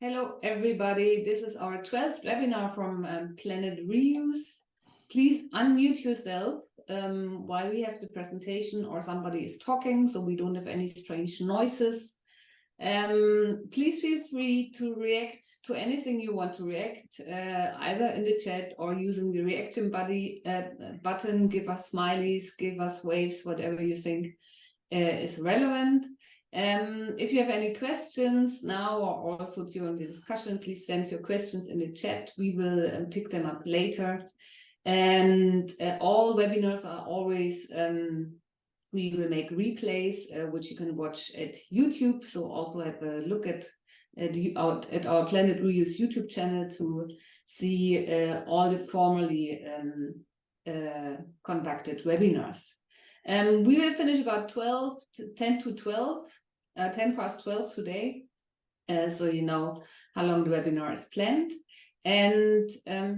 Hello, everybody. This is our 12th webinar from Planet Reuse. Please unmute yourself while we have the presentation or somebody is talking, so we don't have any strange noises. Please feel free to react to anything you want to react, either in the chat or using the reaction button. Give us smileys, give us waves, whatever you think is relevant. If you have any questions now or also during the discussion, please send your questions in the chat. We will pick them up later. And all webinars are always, we will make replays, which you can watch at YouTube. So also have a look at our Planet Reuse YouTube channel to see all the formerly conducted webinars. We will finish about 10 past 12 today, so you know how long the webinar is planned. And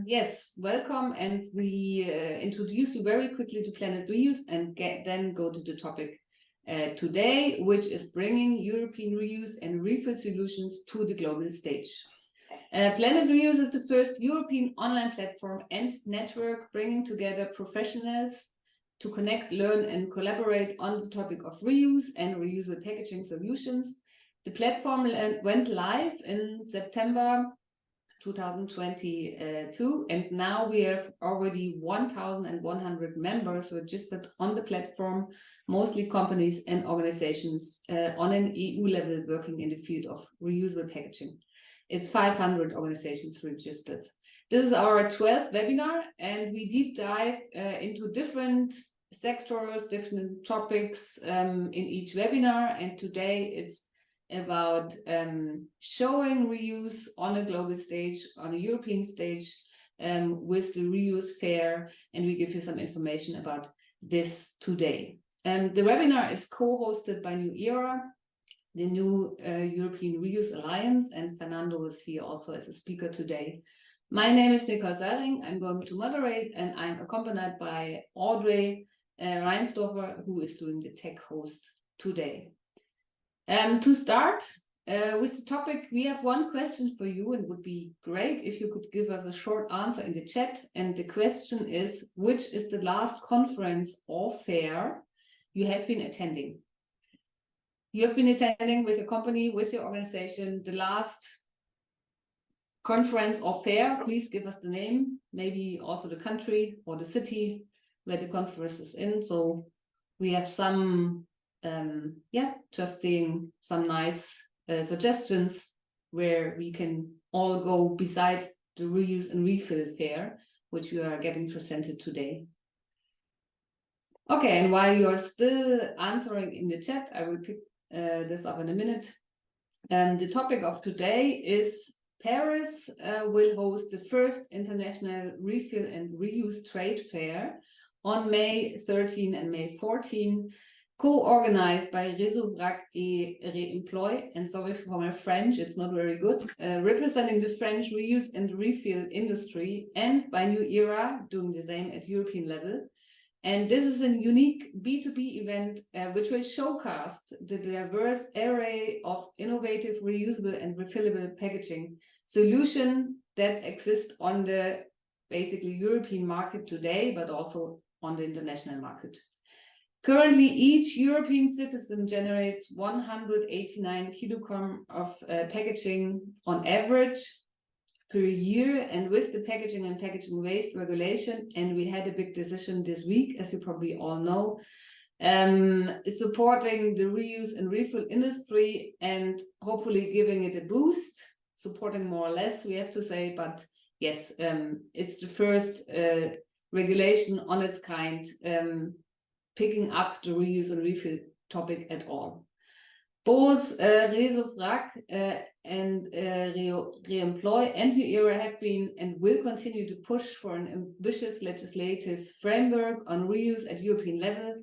yes, welcome, and we introduce you very quickly to Planet Reuse and then go to the topic today, which is bringing European reuse and refill solutions to the global stage. Planet Reuse is the first European online platform and network bringing together professionals to connect, learn, and collaborate on the topic of reuse and reusable packaging solutions. The platform went live in September 2022, and now we have already 1,100 members registered on the platform, mostly companies and organizations on an EU level working in the field of reusable packaging. It's 500 organizations registered. This is our 12th webinar, and we deep dive into different sectors, different topics in each webinar. And today it's about showing reuse on a global stage, on a European stage, with the Reuse Fair, and we give you some information about this today. The webinar is co-hosted by New Era, the new European Reuse Alliance, and Fernando is here also as a speaker today. My name is Nicole Seiring. I'm going to moderate, and I'm accompanied by Audrey Reinsdorfer, who is doing the tech host today. To start with the topic, we have one question for you, and it would be great if you could give us a short answer in the chat. And the question is, which is the last conference or fair you have been attending? You have been attending with your company, with your organization, the last conference or fair. Please give us the name, maybe also the country or the city where the conference is in. So we have some, just seeing some nice suggestions where we can all go beside the reuse and refill fair, which we are getting presented today. Okay, and while you are still answering in the chat, I will pick this up in a minute. The topic of today is Paris will host the first international refill and reuse trade fair on May 13 and May 14, co-organized by Réseau Vrac Réemploi, and sorry for my French, it's not very good, representing the French reuse and refill industry, and by New Era, doing the same at European level. And this is a unique B2B event which will showcase the diverse array of innovative, reusable and refillable packaging solutions that exist on the basically European market today, but also on the international market. Currently, each European citizen generates 189 kilograms of packaging on average per year, and with the packaging and packaging waste regulation, and we had a big decision this week, as you probably all know, supporting the reuse and refill industry and hopefully giving it a boost, supporting more or less, we have to say, but yes, it's the first regulation on its kind, picking up the reuse and refill topic at all. Both Réseau Vrac and Réemploi and New Era have been and will continue to push for an ambitious legislative framework on reuse at European level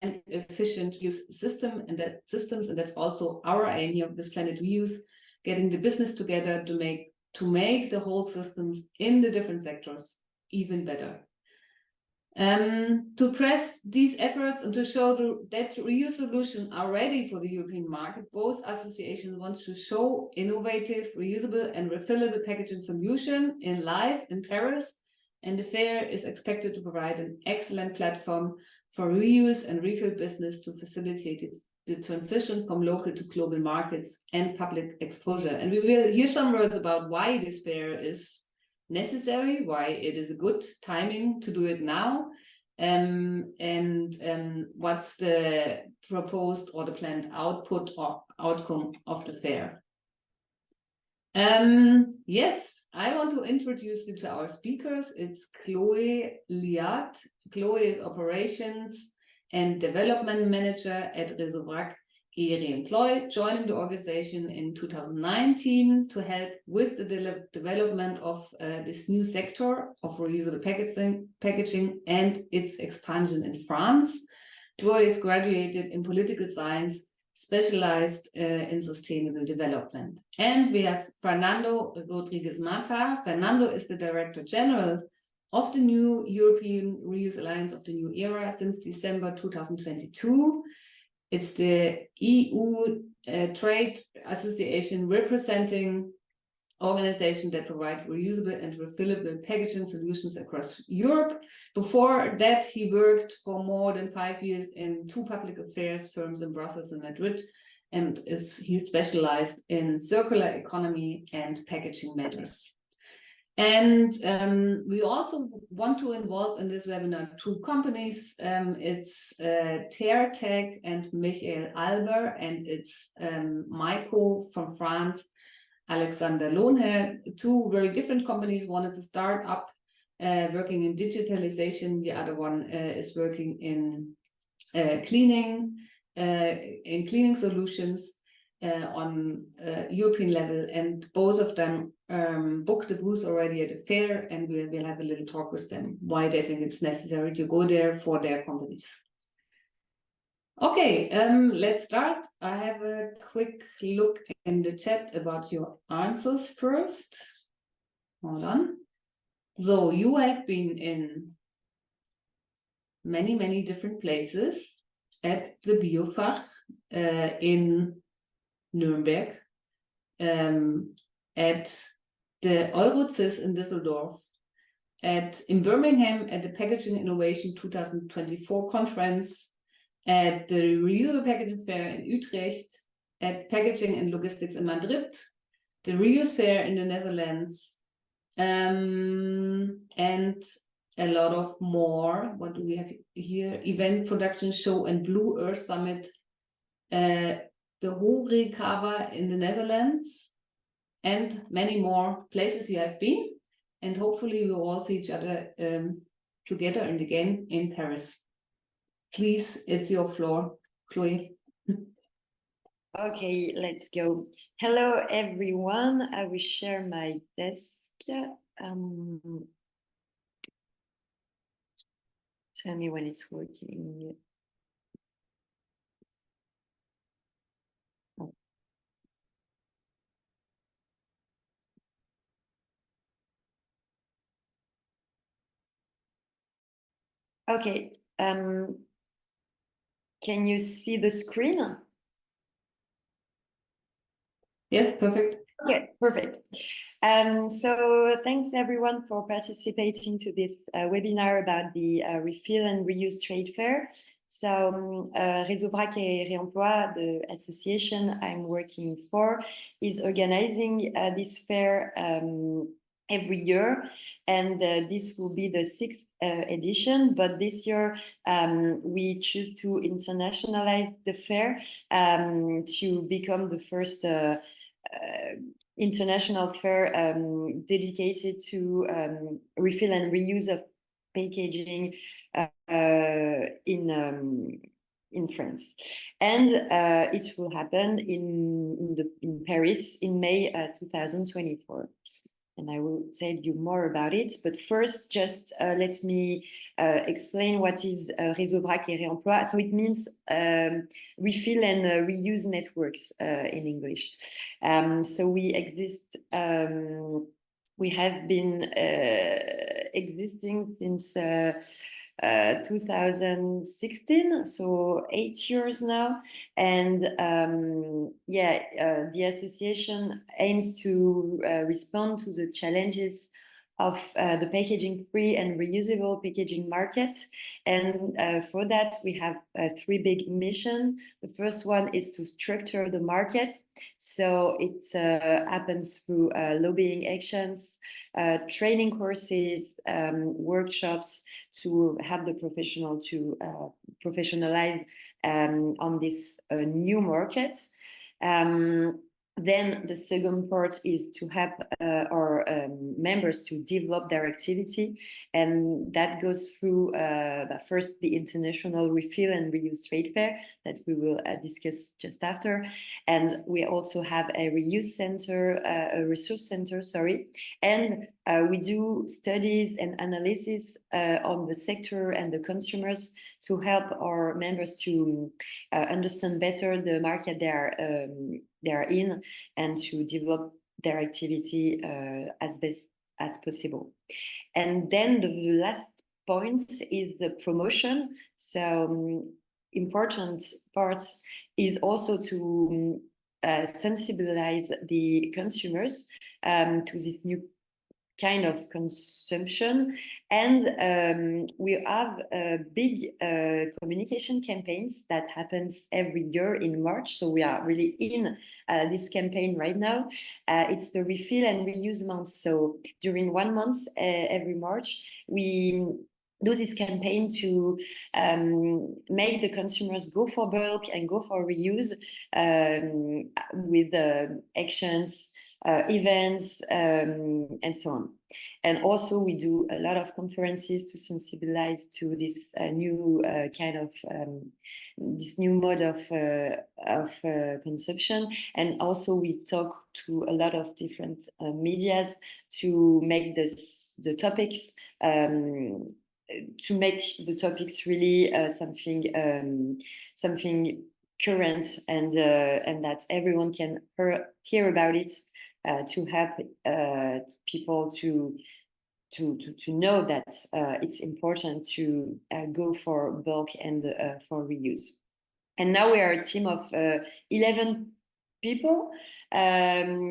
and efficient use systems, and that's also our aim here with Planet Reuse, getting the business together to make the whole systems in the different sectors even better. To press these efforts and to show that reuse solutions are ready for the European market, both associations want to show innovative, reusable and refillable packaging solution in live in Paris, and the fair is expected to provide an excellent platform for reuse and refill business to facilitate the transition from local to global markets and public exposure. And we will hear some words about why this fair is necessary, why it is a good timing to do it now, and what's the proposed or the planned output or outcome of the fair. Yes, I want to introduce you to our speakers. It's Chloe Liat. Chloe is Operations and Development Manager at Réseau Vrac Réemploi, joining the organization in 2019 to help with the development of this new sector of reusable packaging and its expansion in France. Chloe is graduated in political science, specialized in sustainable development. And we have Fernando Rodriguez Mata. Fernando is the Director General of the new European Reuse Alliance of the New Era since December 2022. It's the EU trade association representing organizations that provide reusable and refillable packaging solutions across Europe. Before that, he worked for more than 5 years in 2 public affairs firms in Brussels and Madrid, and he specialized in circular economy and packaging matters. And we also want to involve in this webinar 2 companies. It's Teartech and Michael Alber, and it's Maiko from France, Alexander Lohnherr, 2 very different companies. One is a startup working in digitalization. The other one is working in cleaning solutions on European level, and both of them booked the booth already at the fair, and we'll have a little talk with them why they think it's necessary to go there for their companies. Okay, let's start. I have a quick look in the chat about your answers first. Hold on. So you have been in many different places at the Biofach in Nuremberg, at the Eurocis in Düsseldorf, in Birmingham at the Packaging Innovation 2024 conference, at the Reusable Packaging Fair in Utrecht, at Packaging and Logistics in Madrid, the Reuse Fair in the Netherlands, and a lot of more. What do we have here? Event Production Show and Blue Earth Summit, the Horecava in the Netherlands, and many more places you have been. And hopefully we'll all see each other together and again in Paris. Please, it's your floor, Chloe. Okay, let's go. Hello, everyone. I will share my desk. Tell me when it's working. Oh. Okay. Can you see the screen? Yes, perfect. Okay, perfect. So thanks everyone for participating to this webinar about the refill and reuse trade fair. So Réseau Vrac Réemploi, the association I'm working for, is organizing this fair every year, and this will be the 6th edition, but this year we choose to internationalize the fair to become the first international fair dedicated to refill and reuse of packaging in France, and it will happen in Paris in May 2024. And I will tell you more about it. But first, just let me explain what is Réseau Vrac Réemploi. So it means refill and reuse networks in English. So we exist. We have been existing since 2016, so 8 years now. And the association aims to respond to the challenges of the packaging-free and reusable packaging market. And for that, we have three big missions. The first one is to structure the market. So it happens through lobbying actions, training courses, workshops to help the professional to professionalize on this new market. Then the second part is to help our members to develop their activity, and that goes through first the International Refill and Reuse Trade Fair that we will discuss just after, and we also have a resource center, and we do studies and analysis on the sector and the consumers to help our members to understand better the market they are in and to develop their activity as best as possible. And then the last point is the promotion. So important part is also to sensibilize the consumers to this new kind of consumption, and we have big communication campaigns that happens every year in March. So we are really in this campaign right now. It's the refill and reuse month. So during 1 month every March, we do this campaign to make the consumers go for bulk and go for reuse with actions, events, and so on. And also we do a lot of conferences to sensibilize to this new kind of this new mode of consumption. And also we talk to a lot of different medias to make the topics really something current and that everyone can hear about it, to help people to know that it's important to go for bulk and for reuse. And now we are a team of 11 people.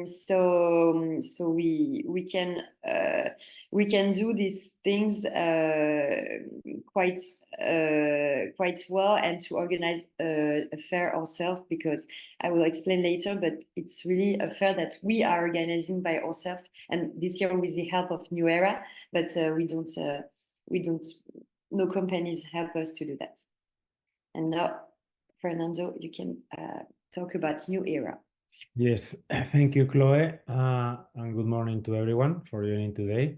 So we can do these things quite well, and to organize a fair ourselves, because I will explain later, but it's really a fair that we are organizing by ourselves, and this year with the help of New Era, but we don't no companies help us to do that. And now, Fernando, you can talk about New Era. Yes, thank you, Chloe, and good morning to everyone for joining today.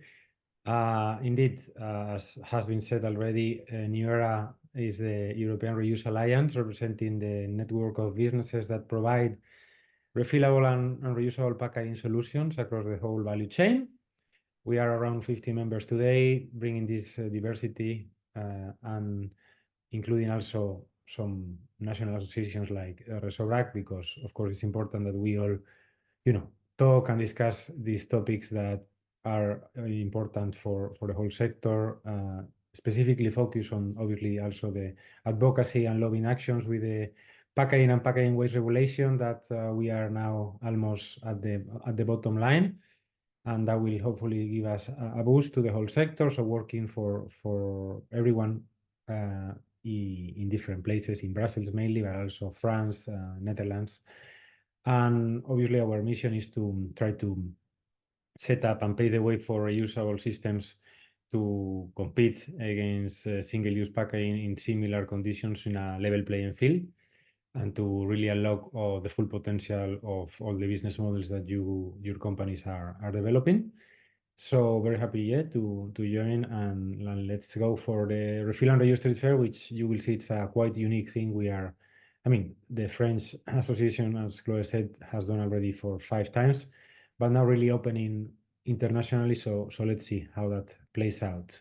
Indeed, as has been said already, New Era is the European Reuse Alliance, representing the network of businesses that provide refillable and reusable packaging solutions across the whole value chain. We are around 50 members today, bringing this diversity and including also some national associations like Réseau Vrac, because of course it's important that we all, talk and discuss these topics that are important for the whole sector, specifically focus on obviously also the advocacy and lobbying actions with the packaging and packaging waste regulation that we are now almost at the bottom line, and that will hopefully give us a boost to the whole sector. So working for everyone in different places, in Brussels mainly, but also France, Netherlands. And obviously our mission is to try to set up and pave the way for reusable systems to compete against single-use packaging in similar conditions in a level playing field, and to really unlock the full potential of all the business models that your companies are developing. So very happy to join, and let's go for the Refill and Reuse Trade Fair, which you will see it's a quite unique thing. The French Association, as Chloe said, has done already for 5 times, but now really opening internationally. So let's see how that plays out.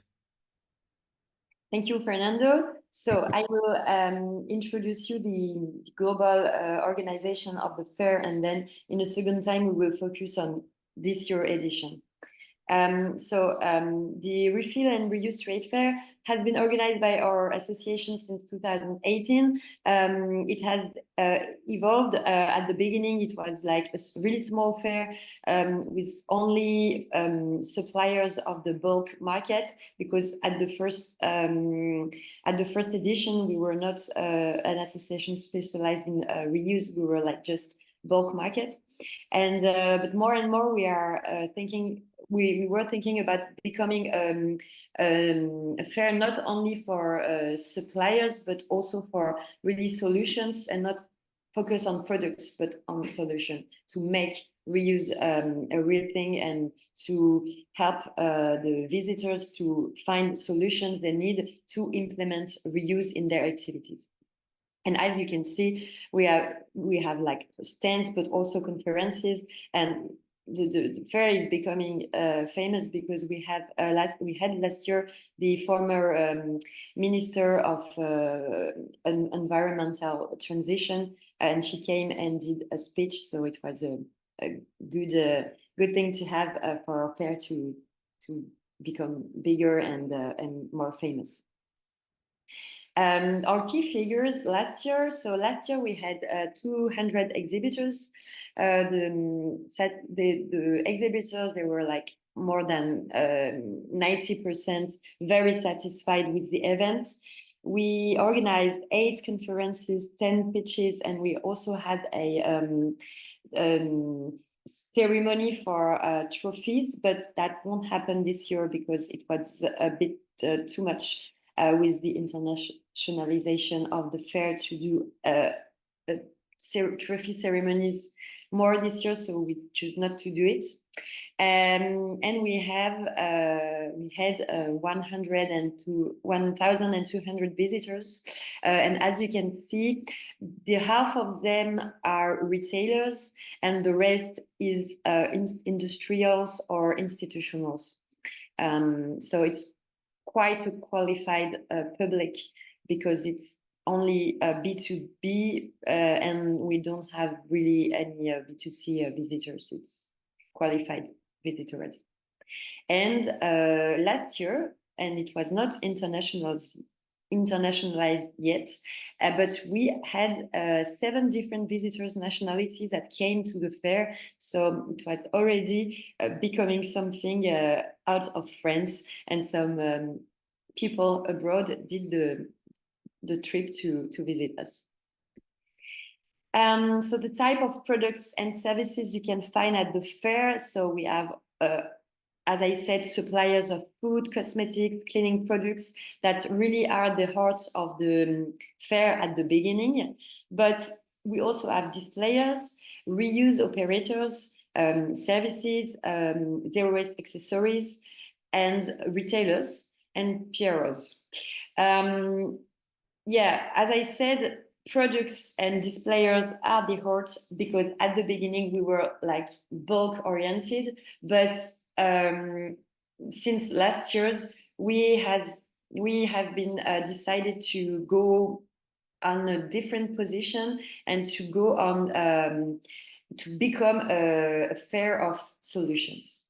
Thank you, Fernando. So I will introduce you the global organization of the fair, and then in a second time we will focus on this year edition. The Refill and Reuse Trade Fair has been organized by our association since 2018. It has evolved. At the beginning, it was like a really small fair with only suppliers of the bulk market, because at the first edition, we were not an association specialized in reuse. We were like just bulk market. And but more and more we are thinking, we were thinking about becoming a fair not only for suppliers, but also for really solutions, and not focus on products, but on solution to make reuse a real thing, and to help the visitors to find solutions they need to implement reuse in their activities. And as you can see, we have like stands, but also conferences, and the fair is becoming famous because we had last year the former minister of environmental transition, and she came and did a speech. So it was a good thing to have for our fair to become bigger and more famous. Our key figures last year. So last year we had 200 exhibitors. The exhibitors, they were like more than 90% very satisfied with the event. We organized 8 conferences, 10 pitches, and we also had a ceremony for trophies, but that won't happen this year because it was a bit too much with the internationalization of the fair to do trophy ceremonies more this year, so we choose not to do it. And we had 1,200 visitors, and as you can see, the half of them are retailers, and the rest is industrials or institutionals. So it's quite a qualified public, because it's only B2B, and we don't have really any B2C visitors. It's qualified visitors. And last year, and it was not internationalized yet, but we had 7 different visitors nationalities that came to the fair. So it was already becoming something out of France, and some people abroad did the trip to visit us. So the type of products and services you can find at the fair. So we have as I said, suppliers of food, cosmetics, cleaning products that really are the heart of the fair at the beginning. But we also have displayers, reuse operators, services, zero waste accessories, and retailers and PROs. Yeah, as I said, products and displayers are the heart, because at the beginning we were like bulk oriented, but since last years we have been decided to go on a different position, and to go on to become a fair of solutions.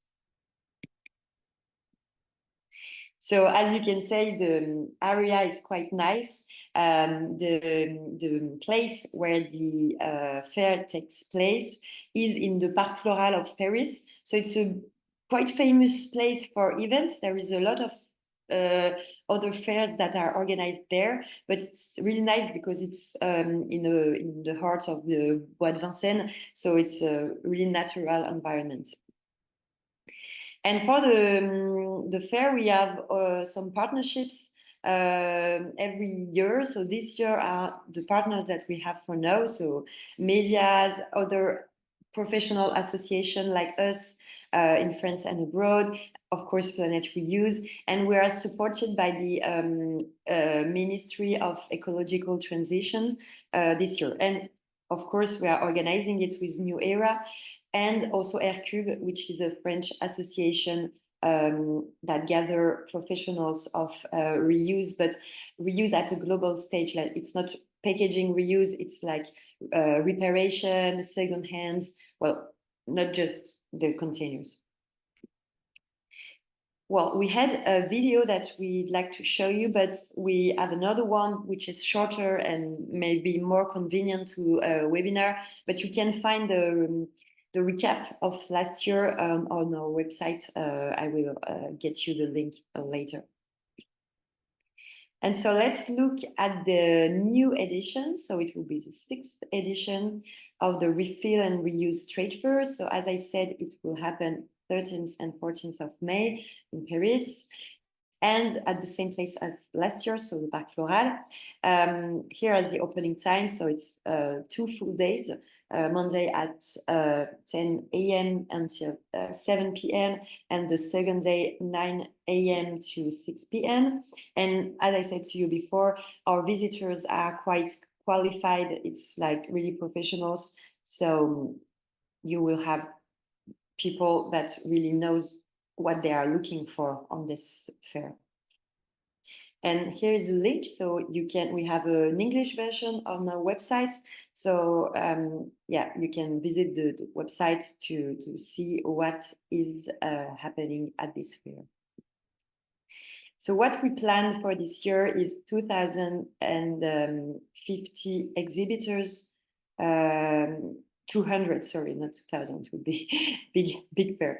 So as you can say, the area is quite nice. The place where the fair takes place is in the Parc Floral of Paris. So it's a quite famous place for events. There is a lot of other fairs that are organized there, but it's really nice because it's in the heart of the Bois de Vincennes. So it's a really natural environment. And for the fair, we have some partnerships every year. So this year are the partners that we have for now. So medias, other professional association like us in France and abroad, of course, Planet Reuse. And we are supported by the Ministry of Ecological Transition this year. And of course, we are organizing it with New Era, and also Aircube, which is a French association that gather professionals of reuse, but reuse at a global stage. Like, it's not packaging reuse, it's like reparation, second hands, well, not just the containers. Well, we had a video that we'd like to show you, but we have another one which is shorter and maybe more convenient to a webinar. But you can find the recap of last year on our website. I will get you the link later. And so let's look at the new edition. So it will be the 6th edition of the Refill and Reuse Trade Fair. So as I said, it will happen 13th and 14th of May in Paris, and at the same place as last year, so the Parc Floral. Here at the opening time, so it's 2 full days, Monday at 10 a.m. until 7 p.m. and the second day 9 a.m. to 6 p.m. And as I said to you before, our visitors are quite qualified. It's like really professionals. So you will have people that really knows what they are looking for on this fair. And here is a link, so we have an English version on our website. So yeah, you can visit the website to see what is happening at this fair. So what we planned for this year is 2,050 exhibitors, 200, sorry, not 2,000, would be big fair,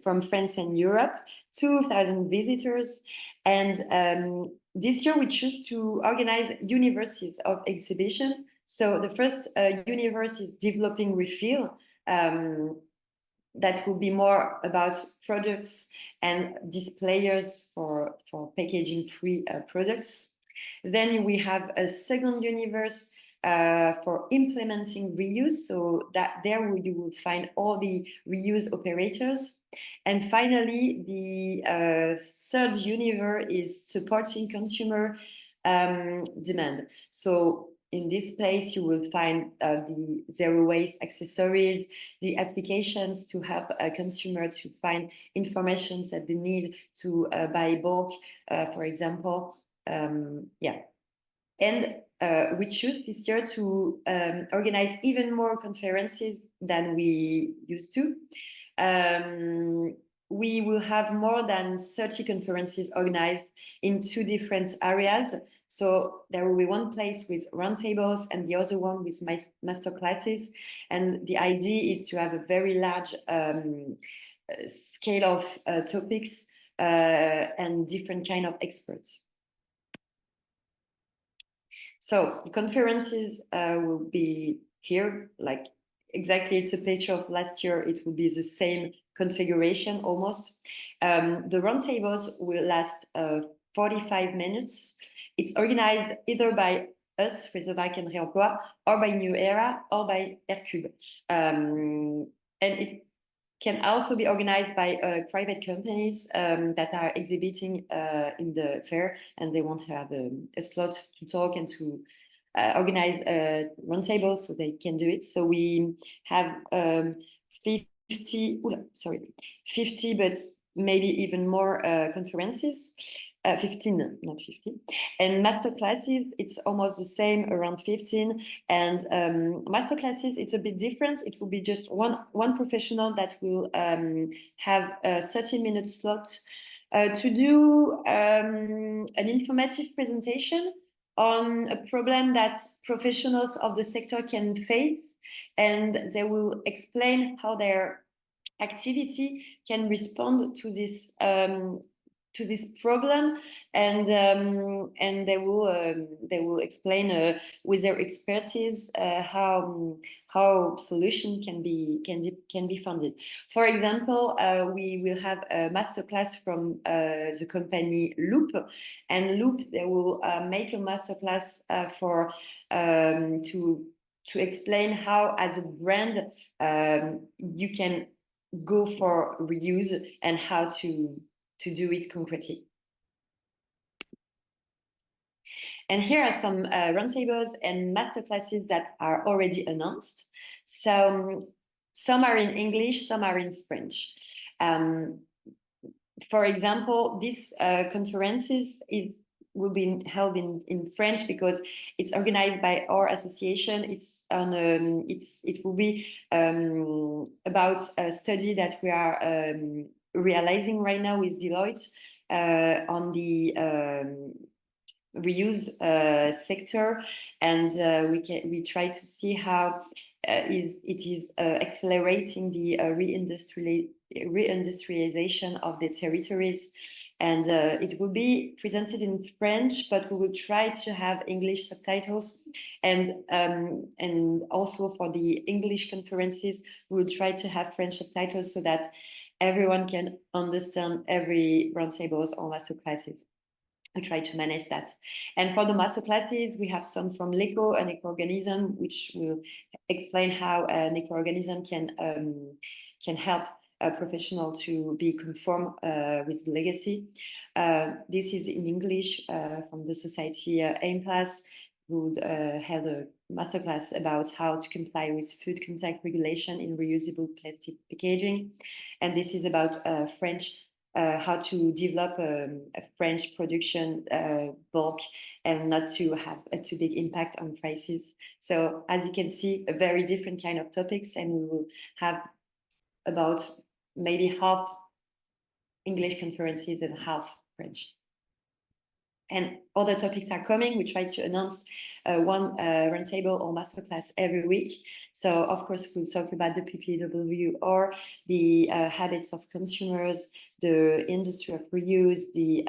from France and Europe, 2,000 visitors. And this year we choose to organize universes of exhibition. So the first universe is developing refill. That will be more about products and displayers for packaging-free products. Then we have a second universe for implementing reuse, so that there you will find all the reuse operators. And finally, the third universe is supporting consumer demand. So in this place, you will find the zero waste accessories, the applications to help a consumer to find information that they need to buy bulk, for example. Yeah. And we choose this year to organize even more conferences than we used to. We will have more than 30 conferences organized in 2 different areas. So there will be one place with roundtables and the other one with master classes. And the idea is to have a very large scale of topics and different kind of experts. So the conferences will be here, like exactly it's a picture of last year. It will be the same configuration almost. The roundtables will last 45 minutes. It's organized either by us, Réseau Vrac Réemploi, or by New Era, or by Aircube. And it can also be organized by private companies that are exhibiting in the fair, and they want to have a slot to talk and to organize a roundtable, so they can do it. So we have 50, but maybe even more conferences, 15, not 50. And master classes, it's almost the same, around 15. And master classes, it's a bit different. It will be just one professional that will have a 30-minute slot to do an informative presentation on a problem that professionals of the sector can face, and they will explain how their activity can respond to this problem, and they will explain with their expertise how solution can be funded. For example, we will have a masterclass from the company Loop, and Loop, they will make a masterclass for to explain how as a brand you can go for reuse and how to do it concretely. And here are some roundtables and masterclasses that are already announced. So some are in English, some are in French. For example, this conferences will be held in French because it's organized by our association. It's on it will be about a study that we are realizing right now with Deloitte on the reuse sector, and we try to see how it is accelerating the reindustrialization of the territories, and it will be presented in French, but we will try to have English subtitles, and also for the English conferences we will try to have French subtitles so that everyone can understand every roundtables or master classes. I try to manage that. And for the master classes, we have some from LECO, an eco-organism, which will explain how an eco-organism can help a professional to be conform with the legacy. This is in English from the society AIMPLAS, who had a masterclass about how to comply with food contact regulation in reusable plastic packaging. And this is about French how to develop a French production bulk and not to have a too big impact on prices. So as you can see, a very different kind of topics, and we will have about maybe half English conferences and half French. And other topics are coming. We try to announce one roundtable or masterclass every week. So of course, we'll talk about the PPWR, the habits of consumers, the industry of reuse, the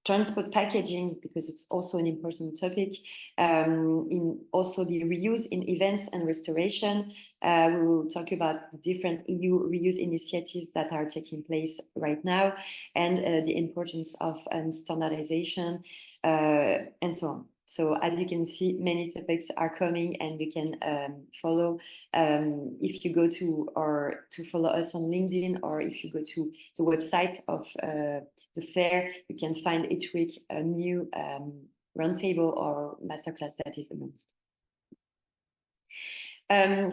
transport packaging, because it's also an important topic, in also the reuse in events and restoration. We will talk about the different EU reuse initiatives that are taking place right now, and the importance of standardization and so on. So as you can see, many topics are coming, and you can follow if you go to follow us on LinkedIn, or if you go to the website of the fair, you can find each week a new roundtable or masterclass that is announced.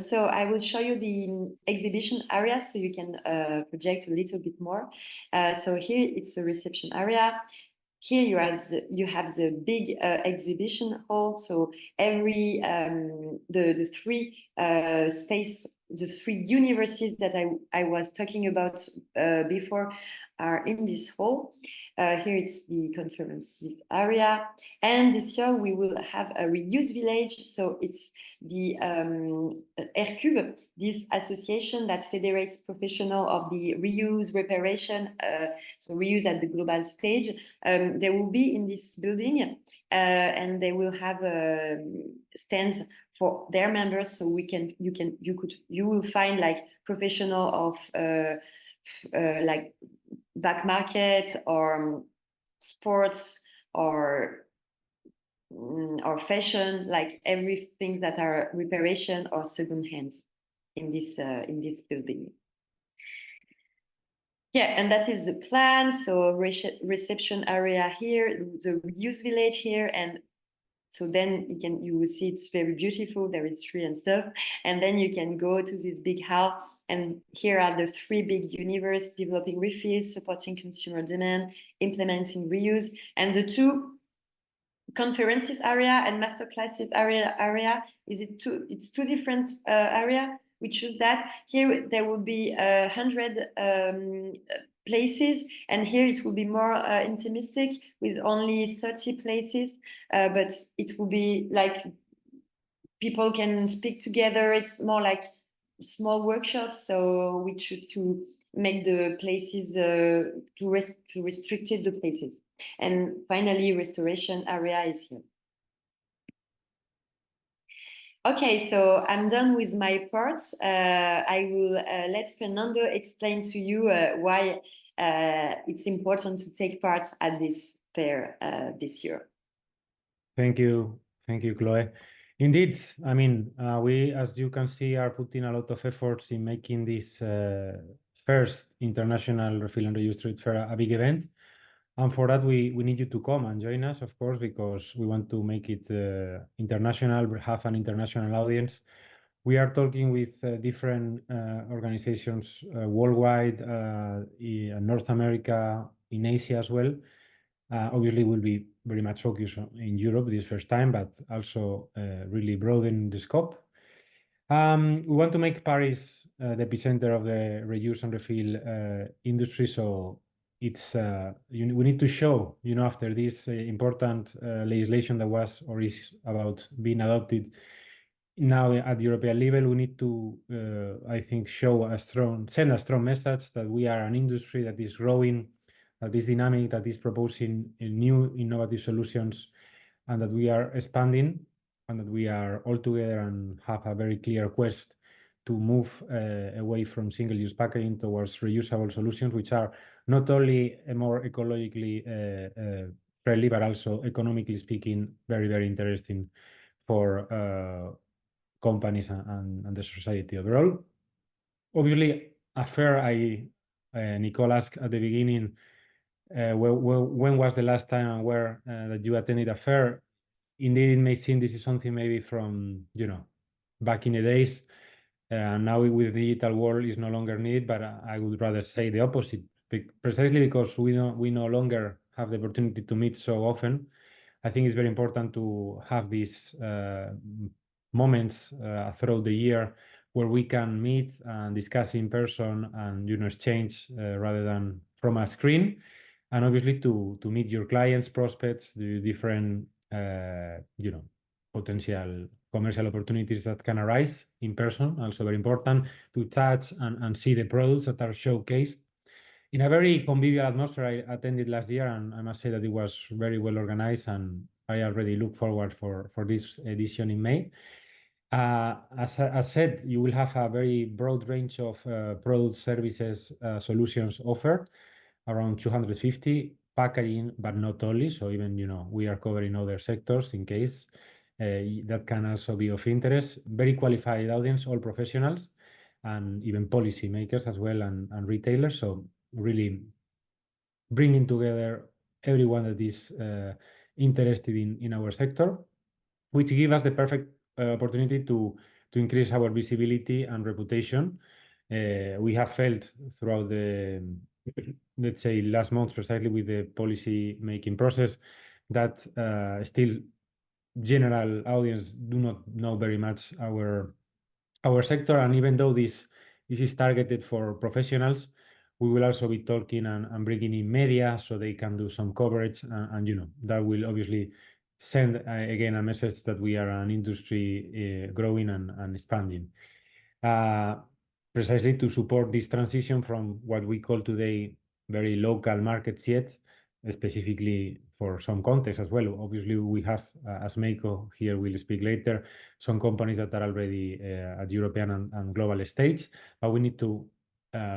So I will show you the exhibition area so you can project a little bit more. So here it's a reception area. Here you have the big exhibition hall. So every the three universes that I was talking about before are in this hall. Here it's the conferences area, and this year we will have a reuse village. So it's the RCube, this association that federates professionals of the reuse, reparation, so reuse at the global stage. They will be in this building, and they will have stands for their members. So you will find like professional of like back market or sports or fashion, like everything that are reparation or second hands in this building. Yeah, and that is the plan. So reception area here, the reuse village here, and so then you will see it's very beautiful. There is tree and stuff, and then you can go to this big hall. And here are the three big universe: developing refills, supporting consumer demand, implementing reuse, and the two conferences area and master classes area. It's two different area. We choose that. Here there will be 100 places, and here it will be more intimistic with only 30 places, but it will be like people can speak together. It's more like small workshops, so we choose to make the places to restricted the places. And finally, restoration area is here. Okay, so I'm done with my parts. I will let Fernando explain to you why it's important to take part at this fair this year. Thank you, Chloe. Indeed, I mean, we, as you can see, are putting a lot of efforts in making this first international refill and reuse trade fair a big event. And for that, we need you to come and join us, of course, because we want to make it international, have an international audience. We are talking with different organizations worldwide, in North America, in Asia as well. Obviously, we'll be very much focused in Europe this first time, but also really broaden the scope. We want to make Paris the epicenter of the reuse and refill industry. So it's we need to show, after this important legislation that was or is about being adopted now at the European level, we need to, I think, send a strong message that we are an industry that is growing, that is dynamic, that is proposing new innovative solutions, and that we are expanding, and that we are all together and have a very clear quest to move away from single-use packaging towards reusable solutions, which are not only more ecologically friendly, but also economically speaking, very, very interesting for companies and the society overall. Obviously, a fair, Nicole asked at the beginning, when was the last time and where that you attended a fair? Indeed, it may seem this is something maybe from, back in the days. Now with the digital world is no longer needed, but I would rather say the opposite, precisely because we no longer have the opportunity to meet so often. I think it's very important to have these moments throughout the year where we can meet and discuss in person and exchange rather than from a screen, and obviously to meet your clients, prospects, the different potential commercial opportunities that can arise in person. Also very important to touch and see the products that are showcased in a very convivial atmosphere. I attended last year, and I must say that it was very well organized, and I already look forward for this edition in May. As said, you will have a very broad range of products, services, solutions offered, around 250 packaging, but not only. So even, we are covering other sectors in case that can also be of interest. Very qualified audience, all professionals, and even policy makers as well, and retailers. So really bringing together everyone that is interested in our sector, which give us the perfect opportunity to increase our visibility and reputation. We have felt throughout the, let's say, last month, precisely with the policy making process, that still general audience do not know very much our sector. And even though this is targeted for professionals, we will also be talking and bringing in media so they can do some coverage, and that will obviously send again a message that we are an industry growing and expanding, precisely to support this transition from what we call today very local markets, yet specifically for some context as well. Obviously, we have, as Meiko here will speak later, some companies that are already at European and global stage, but we need to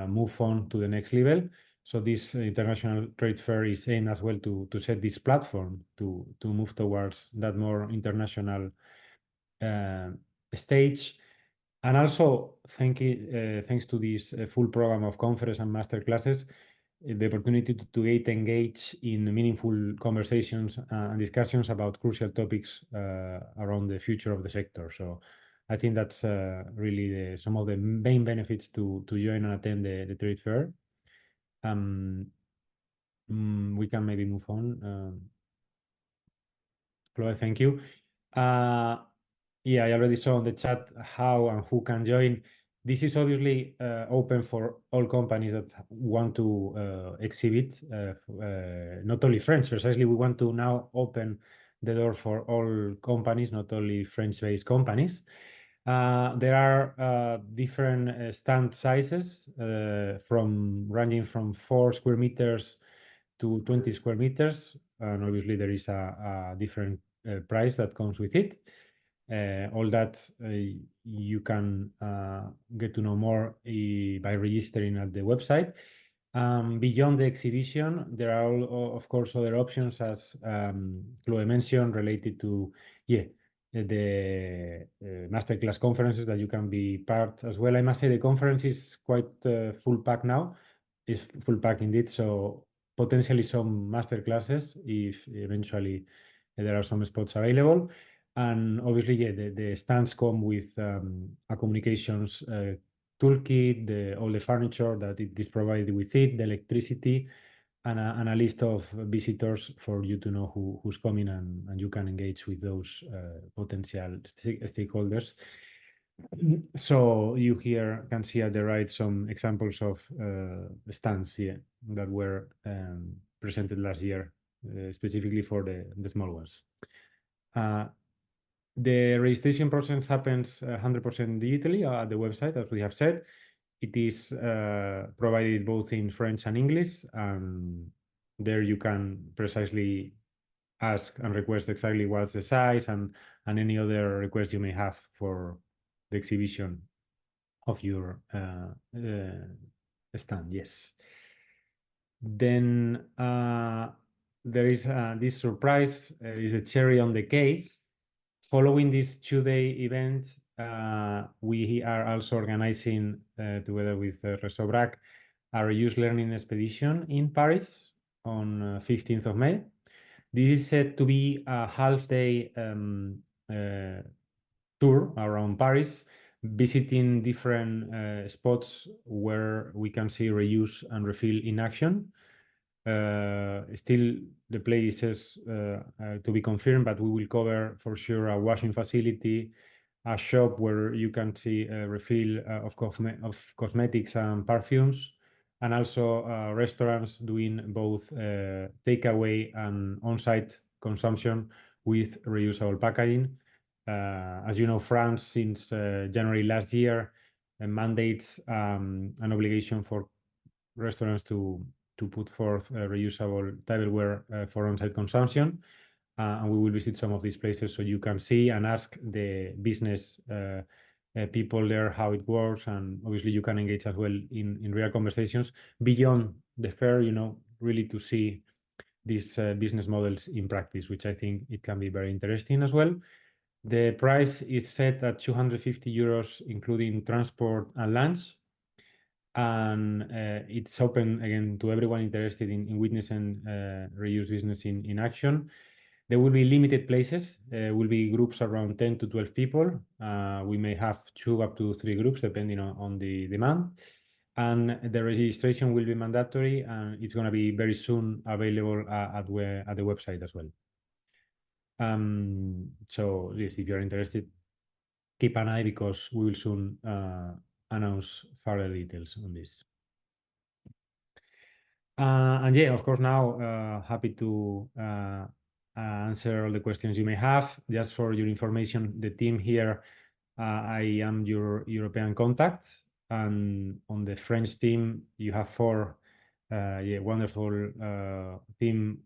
move on to the next level. So this international trade fair is aimed as well to set this platform to move towards that more international stage. And also, thanks to this full program of conference and master classes, the opportunity to get engaged in meaningful conversations and discussions about crucial topics around the future of the sector. So I think that's really some of the main benefits to join and attend the trade fair. We can maybe move on. Chloe, thank you. Yeah, I already saw on the chat how and who can join. This is obviously open for all companies that want to exhibit, not only French. Precisely, we want to now open the door for all companies, not only French-based companies. There are different stand sizes, ranging from 4 square meters to 20 square meters, and obviously there is a different price that comes with it. All that you can get to know more by registering at the website. Beyond the exhibition, there are of course other options, as Chloe mentioned, related to the masterclass conferences that you can be part as well. I must say the conference is quite full pack now. It's full pack indeed. So potentially some masterclasses if eventually there are some spots available. And obviously, the stands come with a communications toolkit, all the furniture that it is provided with it, the electricity, and a list of visitors for you to know who's coming, and you can engage with those potential stakeholders. So you here can see at the right some examples of stands, yeah, that were presented last year, specifically for the small ones. The registration process happens 100% digitally at the website, as we have said. It is provided both in French and English, and there you can precisely ask and request exactly what's the size and any other request you may have for the exhibition of your stand. Yes. Then there is this surprise, is a cherry on the cake. Following this 2-day event, we are also organizing, together with Réseau Vrac, a reuse learning expedition in Paris on 15th of May. This is said to be a half-day tour around Paris, visiting different spots where we can see reuse and refill in action. Still, the places to be confirmed, but we will cover for sure a washing facility, a shop where you can see a refill of cosmetics and perfumes, and also restaurants doing both takeaway and on-site consumption with reusable packaging. As you know, France, since January last year, mandates an obligation for restaurants to put forth reusable tableware for on-site consumption. And we will visit some of these places so you can see and ask the business people there how it works. And obviously you can engage as well in real conversations beyond the fair, really to see these business models in practice, which I think it can be very interesting as well. The price is set at 250 euros, including transport and lunch. And it's open again to everyone interested in witnessing reuse business in action. There will be limited places. Will be groups around 10 to 12 people. We may have 2 up to 3 groups depending on the demand. And the registration will be mandatory, and it's going to be very soon available at the website as well. So yes, if you're interested, keep an eye because we will soon announce further details on this. And yeah, of course, now happy to answer all the questions you may have. Just for your information, the team here, I am your European contact, and on the French team, you have 4 wonderful team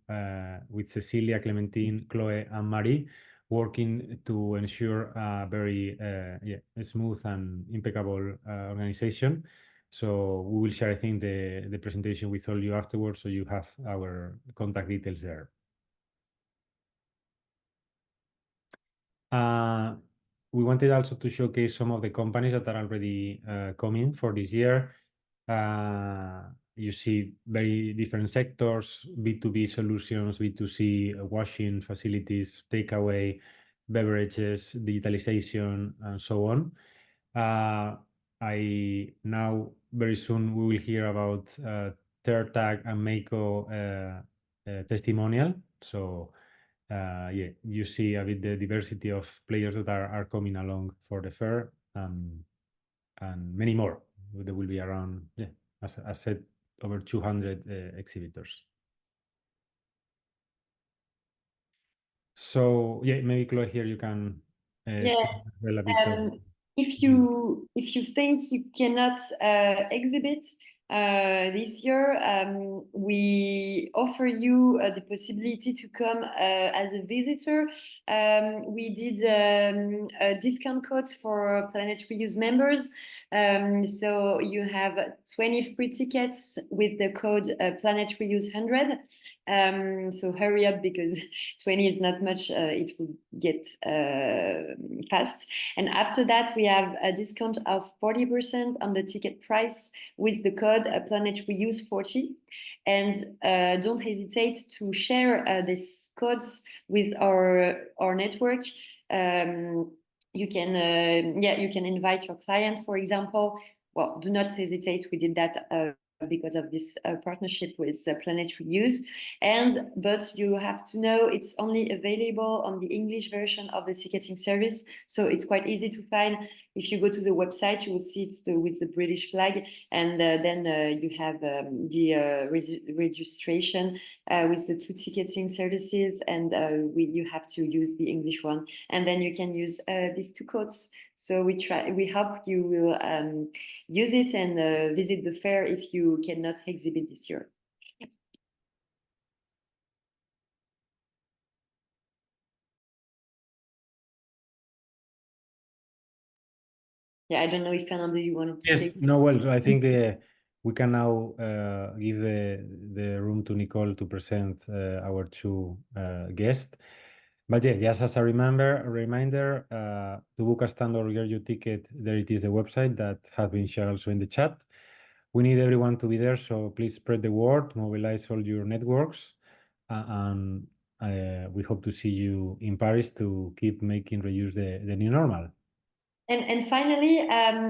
with Cecilia, Clementine, Chloe, and Marie, working to ensure a very smooth and impeccable organization. So we will share, I think, the presentation with all you afterwards, so you have our contact details there. We wanted also to showcase some of the companies that are already coming for this year. You see very different sectors, B2B solutions, B2C washing facilities, takeaway, beverages, digitalization, and so on. Now very soon we will hear about ThirdTag and Mako testimonial. So yeah, you see a bit the diversity of players that are coming along for the fair, and many more. There will be around, as I said, over 200 exhibitors. So yeah, maybe Chloe here you can explain a bit of. If you think you cannot exhibit this year, we offer you the possibility to come as a visitor. We did discount codes for Planet Reuse members. So you have 20 free tickets with the code Planet Reuse 100. So hurry up because 20 is not much. It will get fast. And after that, we have a discount of 40% on the ticket price with the code Planet Reuse 40. And don't hesitate to share these codes with our network. You can invite your client, for example. Well, do not hesitate. We did that because of this partnership with Planet Reuse. But you have to know it's only available on the English version of the ticketing service, so it's quite easy to find. If you go to the website, you will see it's with the British flag, and then you have the registration with the 2 ticketing services, and you have to use the English one, and then you can use these 2 codes. So we hope you will use it and visit the fair if you cannot exhibit this year. Yeah, I don't know if Fernando, you wanted to say. Yes, no, well, I think we can now give the room to Nicole to present our 2 guests. But yeah, just as a reminder, to book a standard Giorgio ticket, there it is, the website that has been shared also in the chat. We need everyone to be there, so please spread the word, mobilize all your networks, and we hope to see you in Paris to keep making reuse the new normal. And finally,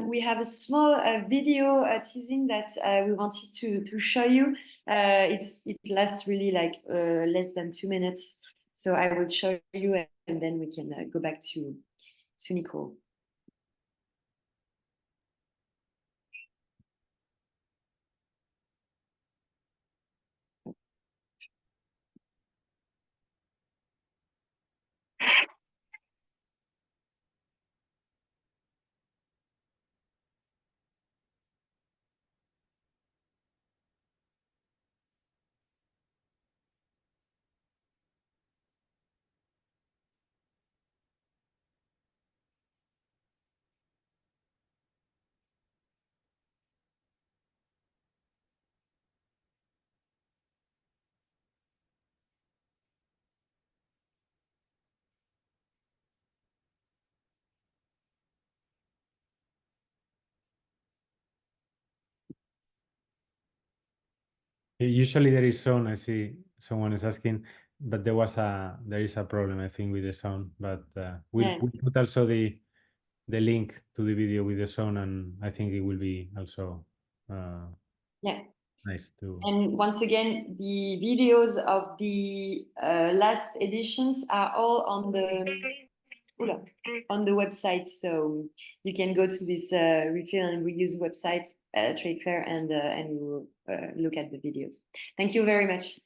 we have a small video teasing that we wanted to show you. It lasts really like less than 2 minutes. So I will show you, and then we can go back to Nicole. Usually there is sound. I see someone is asking, but there is a problem, I think, with the sound. But we'll put also the link to the video with the sound, and I think it will be also nice to. And once again, the videos of the last editions are all on the website, so you can go to this refill and reuse website, trade fair, and you will look at the videos. Thank you very much.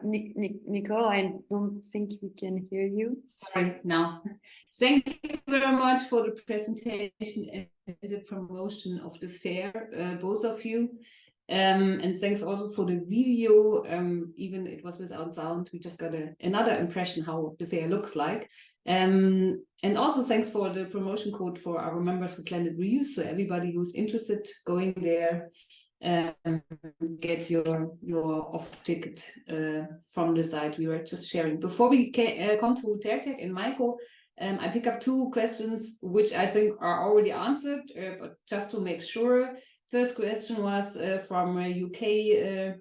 Nicole, I don't think we can hear you. Sorry, now. Thank you very much for the presentation and the promotion of the fair, both of you. And thanks also for the video. Even it was without sound, we just got another impression how the fair looks like. And also thanks for the promotion code for our members of Planet Reuse. So everybody who's interested going there, get your off ticket from the site we were just sharing. Before we come to Tertek and Michael, I pick up 2 questions which I think are already answered, but just to make sure. First question was from a UK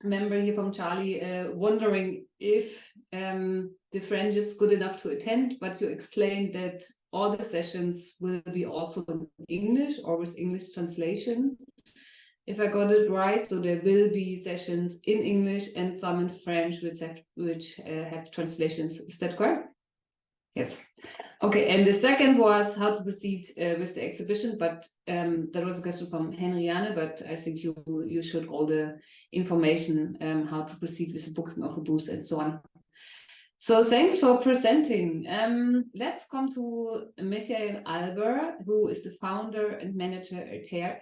member here from Charlie, wondering if the French is good enough to attend, but you explained that all the sessions will be also in English or with English translation. If I got it right, so there will be sessions in English and some in French which have translations. Is that correct? Yes. Okay, and the second was how to proceed with the exhibition, but that was a question from Henriane, but I think you showed all the information how to proceed with the booking of a booth and so on. So thanks for presenting. Let's come to Michael Alber, who is the founder and manager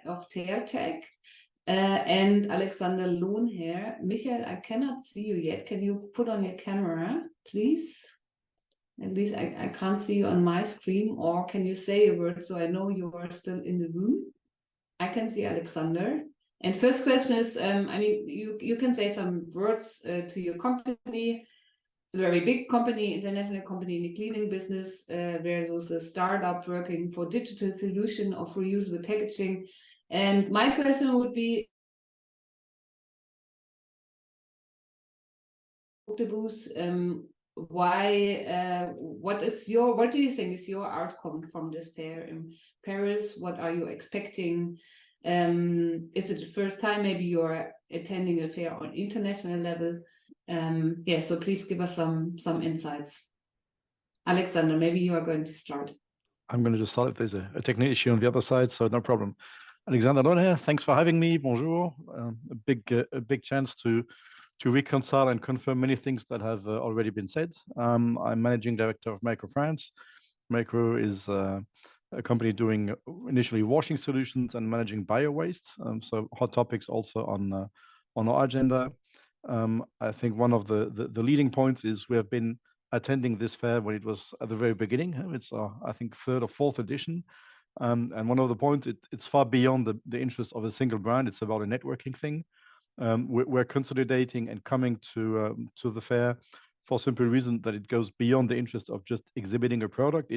of Tertek, and Alexander Lohnherr. Michael, I cannot see you yet. Can you put on your camera, please? At least I can't see you on my screen, or can you say a word so I know you are still in the room? I can see Alexander. And first question is, I mean, you can say some words to your company, a very big company, international company in the cleaning business, where there's a startup working for digital solution of reusable packaging. And my question would be, the booth, why, what do you think is your outcome from this fair in Paris? What are you expecting? Is it the first time maybe you're attending a fair on international level? Yeah, so please give us some insights. Alexander, maybe you are going to start. I'm going to just start if there's a technical issue on the other side, so no problem. Alexander Lohr here. Thanks for having me. Bonjour. A big chance to reconcile and confirm many things that have already been said. I'm managing director of Micro France. Micro is a company doing initially washing solutions and managing bio waste. So hot topics also on our agenda. I think one of the leading points is we have been attending this fair when it was at the very beginning. It's I think third or fourth edition. And one of the points, it's far beyond the interest of a single brand. It's about a networking thing. We're consolidating and coming to the fair for simple reason that it goes beyond the interest of just exhibiting a product.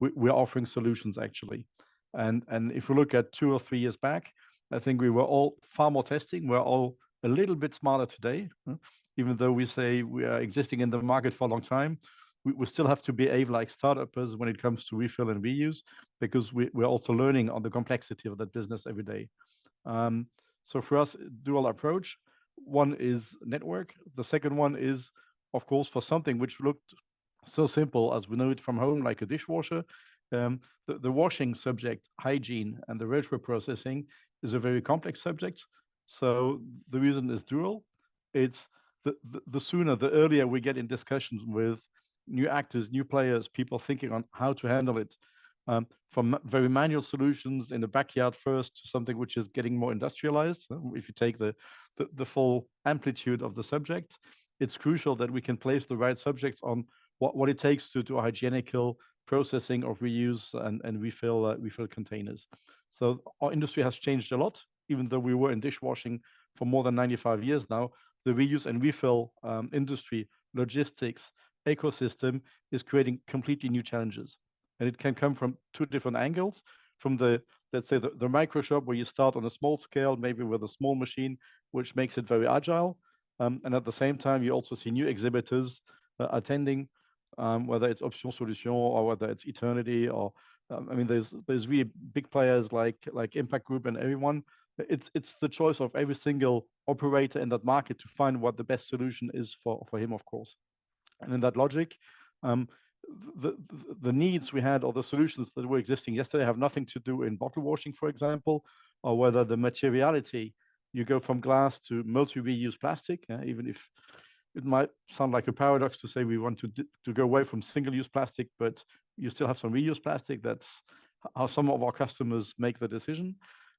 We're offering solutions actually. And if we look at 2 or 3 years back, I think we were all far more testing. We're all a little bit smarter today, even though we say we are existing in the market for a long time. We still have to behave like startups when it comes to refill and reuse, because we're also learning on the complexity of that business every day. So for us, dual approach. One is network. The second one is, of course, for something which looked so simple as we know it from home, like a dishwasher. The washing subject, hygiene, and the retro processing is a very complex subject. So the reason is dual. It's the sooner, the earlier we get in discussions with new actors, new players, people thinking on how to handle it, from very manual solutions in the backyard first to something which is getting more industrialized. If you take the full amplitude of the subject, it's crucial that we can place the right subjects on what it takes to do a hygienical processing of reuse and refill containers. So our industry has changed a lot, even though we were in dishwashing for more than 95 years now. The reuse and refill industry, logistics, ecosystem is creating completely new challenges. And it can come from 2 different angles. From let's say the micro shop where you start on a small scale, maybe with a small machine, which makes it very agile. And at the same time, you also see new exhibitors attending, whether it's Option Solution or whether it's Eternity, or I mean, there's really big players like Impact Group and everyone. It's the choice of every single operator in that market to find what the best solution is for him, of course. And in that logic, the needs we had or the solutions that were existing yesterday have nothing to do in bottle washing, for example, or whether the materiality, you go from glass to multi-reuse plastic, even if it might sound like a paradox to say we want to go away from single-use plastic, but you still have some reuse plastic. That's how some of our customers make the decision.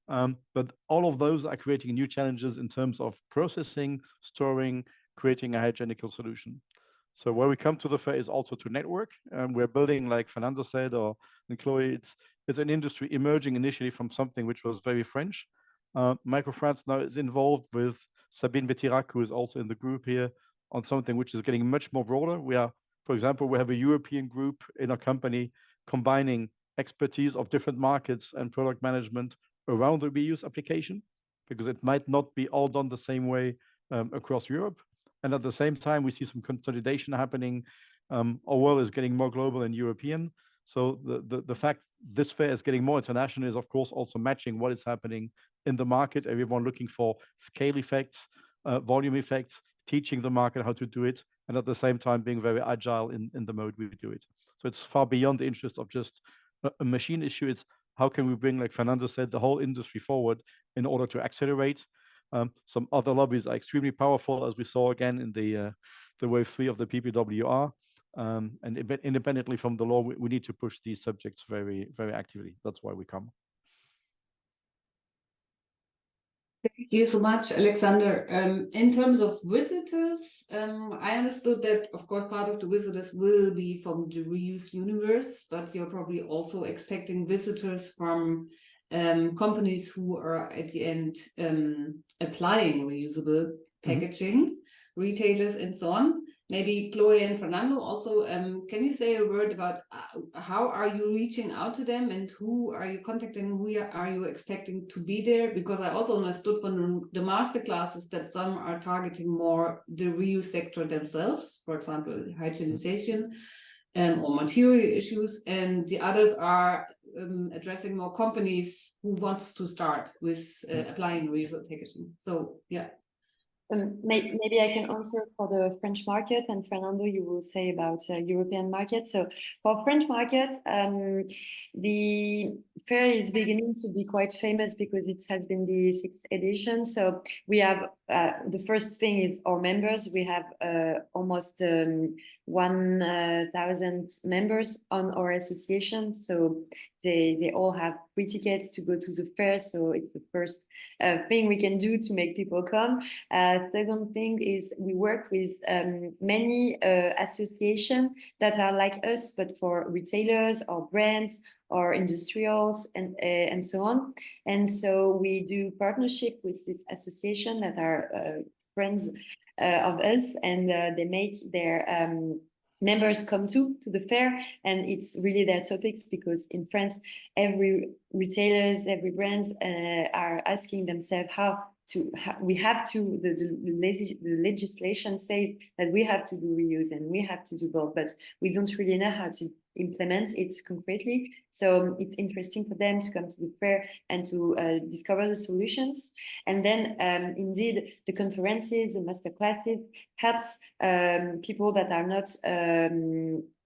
But all of those are creating new challenges in terms of processing, storing, creating a hygienical solution. So where we come to the fair is also to network. We're building, like Fernando said, or Chloe, it's an industry emerging initially from something which was very French. Micro France now is involved with Sabine Betirac, who is also in the group here, on something which is getting much more broader. For example, we have a European group in our company combining expertise of different markets and product management around the reuse application, because it might not be all done the same way across Europe. And at the same time, we see some consolidation happening. Our world is getting more global and European. So the fact this fair is getting more international is, of course, also matching what is happening in the market. Everyone looking for scale effects, volume effects, teaching the market how to do it, and at the same time being very agile in the mode we do it. So it's far beyond the interest of just a machine issue. It's how can we bring, like Fernando said, the whole industry forward in order to accelerate. Some other lobbies are extremely powerful, as we saw again in the wave 3 of the PPWR. And independently from the law, we need to push these subjects very, very actively. That's why we come. Thank you so much, Alexander. In terms of visitors, I understood that, of course, part of the visitors will be from the reuse universe, but you're probably also expecting visitors from companies who are at the end applying reusable packaging, retailers and so on. maybe Chloe and Fernando also, can you say a word about how are you reaching out to them and who are you contacting, who are you expecting to be there? Because I also understood from the master classes that some are targeting more the reuse sector themselves, for example, hygienization or material issues, and the others are addressing more companies who want to start with applying reusable packaging. So yeah. Maybe I can answer for the French market, and Fernando, you will say about European market. So for French market, the fair is beginning to be quite famous because it has been the 6th edition. So we have the first thing is our members. We have almost 1,000 members on our association. So they all have free tickets to go to the fair. So it's the first thing we can do to make people come. Second thing is we work with many associations that are like us, but for retailers or brands or industrials and so on. And so we do partnership with this association that are friends of us, and they make their members come to the fair, and it's really their topics, because in France, every retailers, every brands are asking themselves how we have to, the legislation says that we have to do reuse and we have to do both, but we don't really know how to implement it concretely. So it's interesting for them to come to the fair and to discover the solutions. And then indeed the conferences, the master classes helps people that are not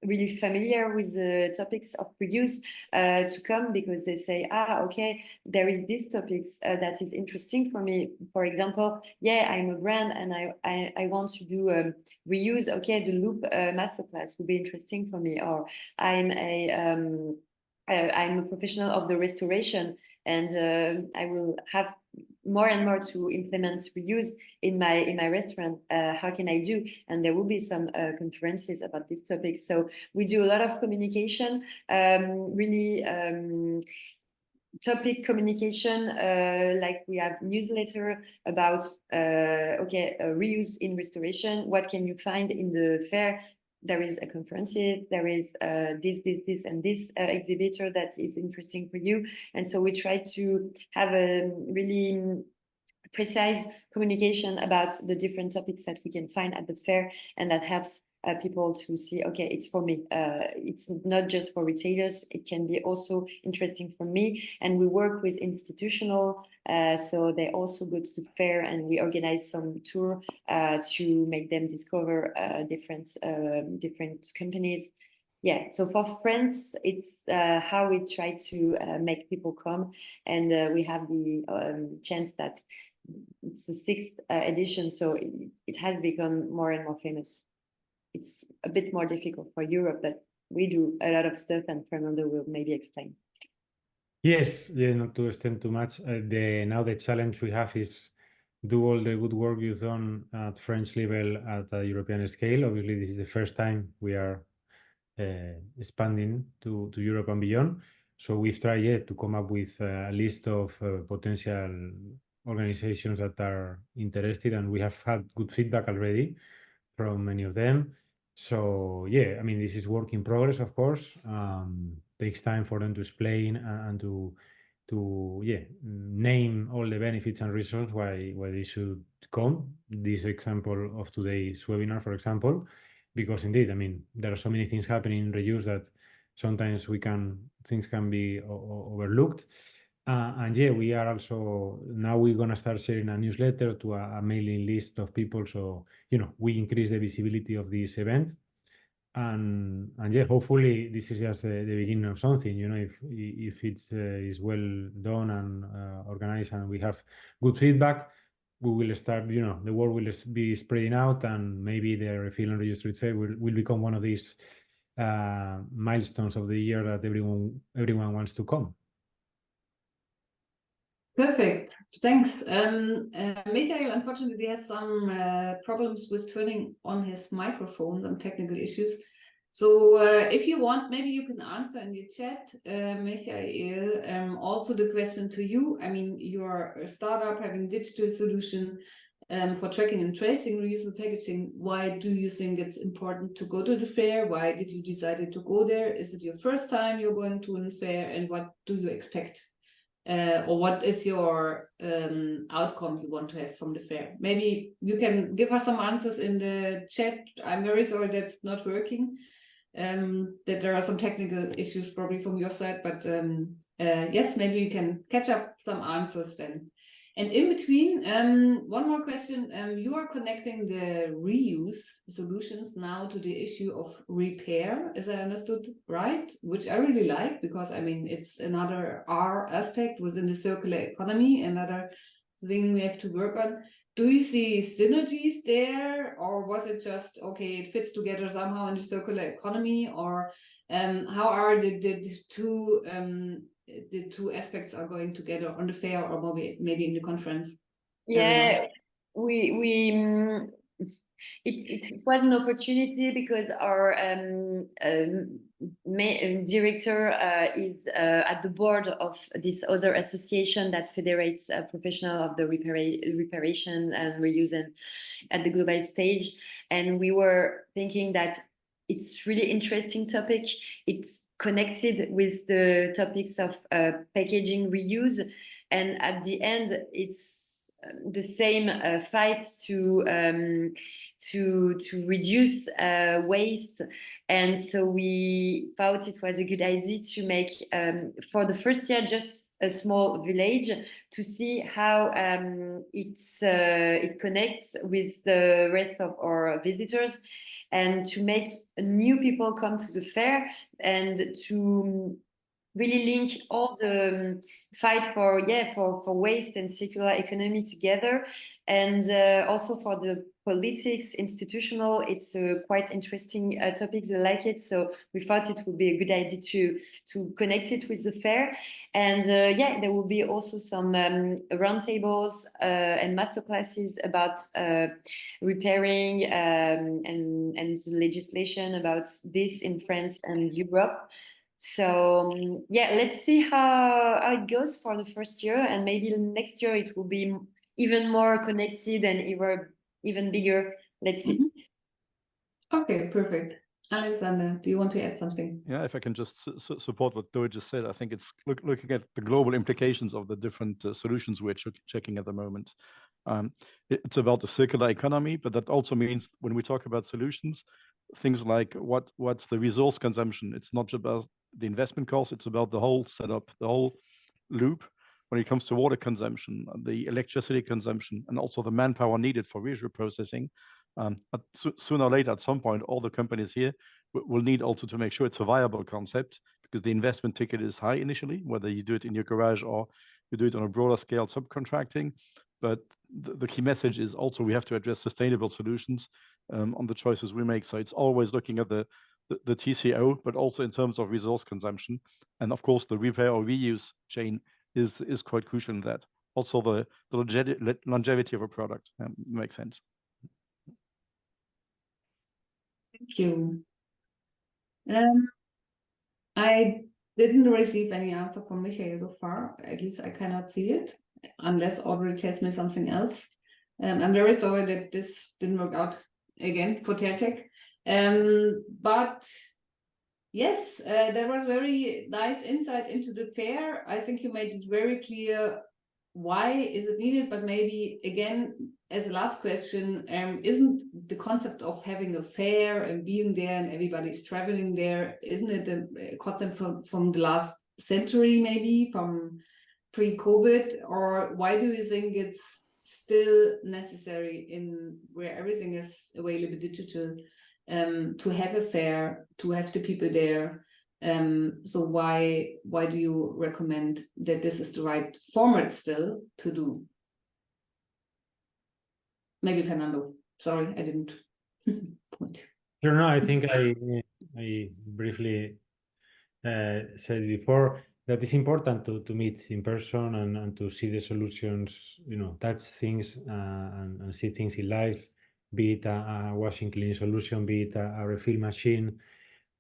really familiar with the topics of reuse to come, because they say, okay, there is this topics that is interesting for me. For example, yeah, I'm a brand and I want to do reuse. Okay, the loop masterclass would be interesting for me. Or I'm a professional of the restoration, and I will have more and more to implement reuse in my restaurant. How can I do? And there will be some conferences about these topics. So we do a lot of communication, really topic communication, like we have newsletter about reuse in restoration. What can you find in the fair? There is a conference, there is this and this exhibitor that is interesting for you. And so we try to have a really precise communication about the different topics that we can find at the fair, and that helps people to see, okay, it's for me. It's not just for retailers, it can be also interesting for me. And we work with institutional, so they also go to the fair, and we organize some tour to make them discover different companies. Yeah, so for France, it's how we try to make people come, and we have the chance that it's the 6th edition, so it has become more and more famous. It's a bit more difficult for Europe, but we do a lot of stuff, and Fernando will maybe explain. Yes, yeah, not to extend too much. Now the challenge we have is do all the good work you've done at French level at a European scale. Obviously, this is the first time we are expanding to Europe and beyond. So we've tried to come up with a list of potential organizations that are interested, and we have had good feedback already from many of them. So yeah, I mean, this is work in progress, of course. Takes time for them to explain and to name all the benefits and reasons why they should come. This example of today's webinar, for example, because indeed, I mean, there are so many things happening in reuse that sometimes things can be overlooked. And yeah, we are also, now we're going to start sharing a newsletter to a mailing list of people. So, we increase the visibility of this event. And yeah, hopefully this is just the beginning of something, if it's is well done and organized and we have good feedback, we will start, the word will be spreading out, and maybe the Refill and Reuse Trade Fair will become one of these milestones of the year that everyone wants to come. Perfect, thanks. Michael unfortunately has some problems with turning on his microphone, some technical issues. So if you want, maybe you can answer in your chat, Michael, also the question to you. I mean, you're a startup having digital solution. for tracking and tracing reusable packaging. Why do you think it's important to go to the fair? Why did you decide to go there? Is it your first time you're going to a fair, and what do you expect? Or what is your outcome you want to have from the fair? Maybe you can give us some answers in the chat. I'm very sorry that's not working. That there are some technical issues probably from your side, but yes, maybe you can catch up some answers then. And in between, one more question. You are connecting the reuse solutions now to the issue of repair, as I understood, right? Which I really like, because I mean, it's another R aspect within the circular economy, another thing we have to work on. Do you see synergies there, or was it just, okay, it fits together somehow in the circular economy, or how are the two aspects are going together on the fair, or maybe in the conference? Yeah, it was an opportunity because our director is at the board of this other association that federates professionals of the reparation and reuse and at the global stage. And we were thinking that it's really interesting topic. It's connected with the topics of packaging reuse. And at the end, it's the same fight to reduce waste. And so we thought it was a good idea to make, for the first year, just a small village to see how it connects with the rest of our visitors, and to make new people come to the fair, and to really link all the fight for waste and circular economy together, and also for the politics, institutional. It's a quite interesting topic. I like it, so we thought it would be a good idea to connect it with the fair. And there will be also some roundtables and masterclasses about repairing and legislation about this in France and Europe. So let's see how it goes for the first year, and maybe next year it will be even more connected and even bigger. Let's see. Okay, perfect. Alexander, do you want to add something? Yeah, if I can just support what Doi just said, I think it's looking at the global implications of the different solutions we're checking at the moment. It's about the circular economy, but that also means when we talk about solutions, things like what's the resource consumption. It's not just about the investment cost, it's about the whole setup, the whole loop when it comes to water consumption, the electricity consumption, and also the manpower needed for visual processing. But sooner or later, at some point, all the companies here will need also to make sure it's a viable concept, because the investment ticket is high initially, whether you do it in your garage or you do it on a broader scale subcontracting. But the key message is also we have to address sustainable solutions on the choices we make. So it's always looking at the TCO, but also in terms of resource consumption. And of course, the repair or reuse chain is quite crucial in that. Also, the longevity of a product makes sense. Thank you. I didn't receive any answer from Michael so far. At least I cannot see it, unless Audrey tells me something else. I'm very sorry that this didn't work out again for TERTEC. But yes, there was very nice insight into the fair. I think you made it very clear why is it needed, but maybe again, as a last question, isn't the concept of having a fair and being there and everybody's traveling there, isn't it a concept from the last century, maybe from pre-COVID? Or why do you think it's still necessary in where everything is available digital, to have a fair, to have the people there? So why do you recommend that this is the right format still to do? Maybe Fernando. Sorry, I didn't point. Sure, no, I think I briefly said before that it's important to meet in person and to see the solutions, touch things and see things in life, be it a washing cleaning solution, be it a refill machine,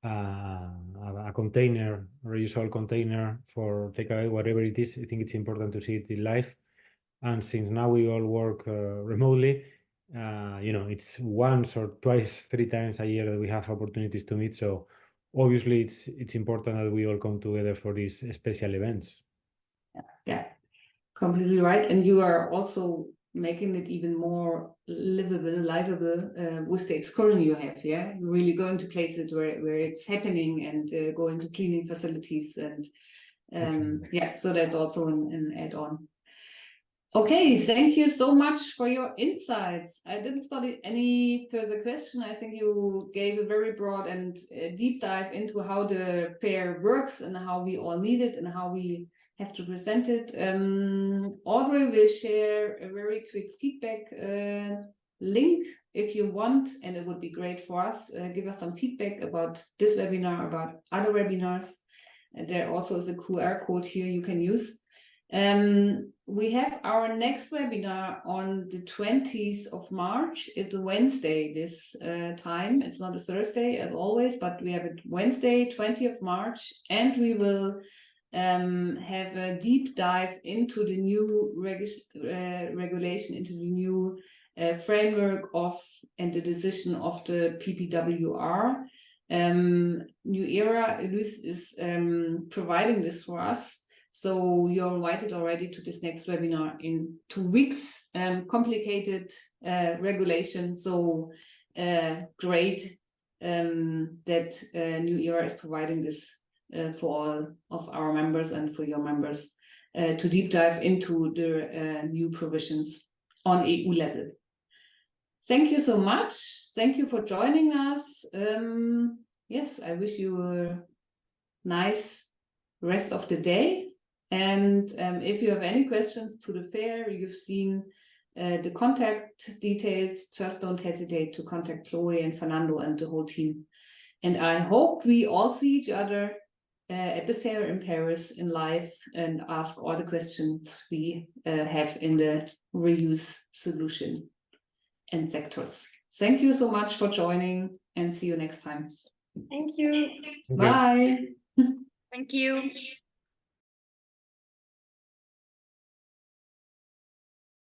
a container, reusable container for takeaway, whatever it is. I think it's important to see it in life. And since now we all work remotely, you know, it's once or twice, 3 times a year that we have opportunities to meet. So obviously it's important that we all come together for these special events. Yeah, completely right. And you are also making it even more livable with the experience you have. Yeah, really going to places where it's happening and going to cleaning facilities and yeah, so that's also an add-on. Okay, thank you so much for your insights. I didn't spot any further question. I think you gave a very broad and deep dive into how the pair works and how we all need it and how we have to present it. Audrey will share a very quick feedback link if you want, and it would be great for us. Give us some feedback about this webinar, about other webinars. And there also is a QR code here you can use. We have our next webinar on the 20th of March. It's a Wednesday this time. It's not a Thursday as always, but we have it Wednesday, 20th of March, and we will have a deep dive into the new regulation, into the new framework of and the decision of the PPWR. New Era is providing this for us. So you're invited already to this next webinar in 2 weeks. Complicated regulation, so great that New Era is providing this for all of our members and for your members to deep dive into the new provisions on EU level. Thank you so much. Thank you for joining us. Yes, I wish you a nice rest of the day. And if you have any questions to the fair, you've seen the contact details, just don't hesitate to contact Chloe and Fernando and the whole team. And I hope we all see each other at the fair in Paris in live and ask all the questions we have in the reuse solution and sectors. Thank you so much for joining and see you next time. Thank you. Bye. Thank you.